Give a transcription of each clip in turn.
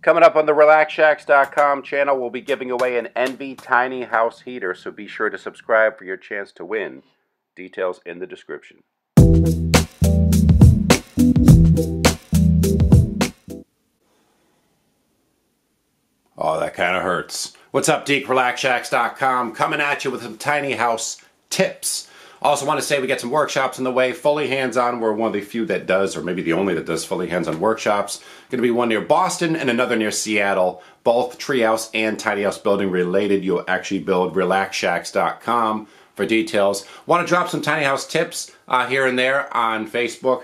Coming up on the RelaxShacks.com channel, we'll be giving away an Envy Tiny House Heater, so be sure to subscribe for your chance to win. Details in the description. Oh, that kind of hurts. What's up, Deke? RelaxShacks.com coming at you with some tiny house tips. Also want to say we got some workshops in the way, fully hands-on. We're one of the few that does, or maybe the only that does fully hands-on workshops. Going to be one near Boston and another near Seattle. Both treehouse and tiny house building related. You'll actually build RelaxShacks.com for details. Want to drop some tiny house tips here and there on Facebook,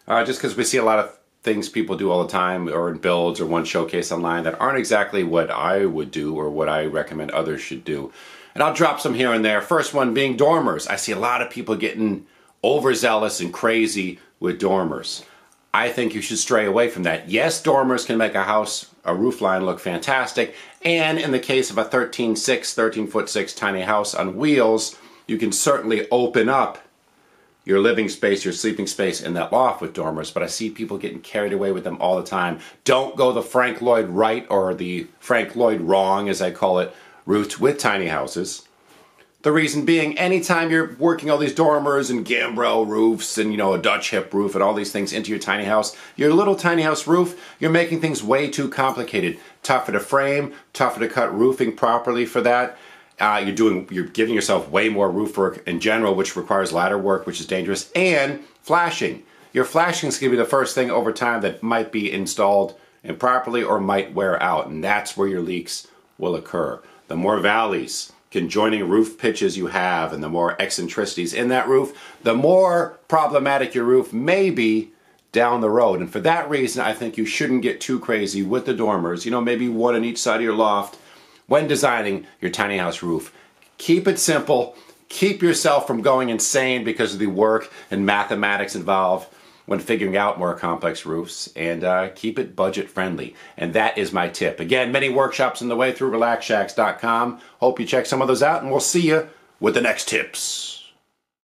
just because we see a lot of things people do all the time, or in builds or one showcase online that aren't exactly what I would do or what I recommend others should do. And I'll drop some here and there. First one being dormers. I see a lot of people getting overzealous and crazy with dormers. I think you should stray away from that. Yes, dormers can make a house, a roof line look fantastic. And in the case of a 13-foot-6 tiny house on wheels, you can certainly open up your living space, your sleeping space in that loft with dormers. But I see people getting carried away with them all the time. Don't go the Frank Lloyd right or the Frank Lloyd wrong, as I call it, route with tiny houses. The reason being, anytime you're working all these dormers and gambrel roofs and, a Dutch hip roof and all these things into your tiny house, your little tiny house roof, you're making things way too complicated. Tougher to frame, tougher to cut roofing properly for that. You're giving yourself way more roof work in general, which requires ladder work, which is dangerous, and flashing. Your flashing is going to be the first thing over time that might be installed improperly or might wear out, and that's where your leaks will occur. The more valleys, conjoining roof pitches you have, and the more eccentricities in that roof, the more problematic your roof may be down the road. And for that reason, I think you shouldn't get too crazy with the dormers. Maybe one on each side of your loft when designing your tiny house roof. Keep it simple. Keep yourself from going insane because of the work and mathematics involved when figuring out more complex roofs, and keep it budget friendly. And that is my tip. Again, many workshops in the way through RelaxShacks.com. Hope you check some of those out, and we'll see you with the next tips.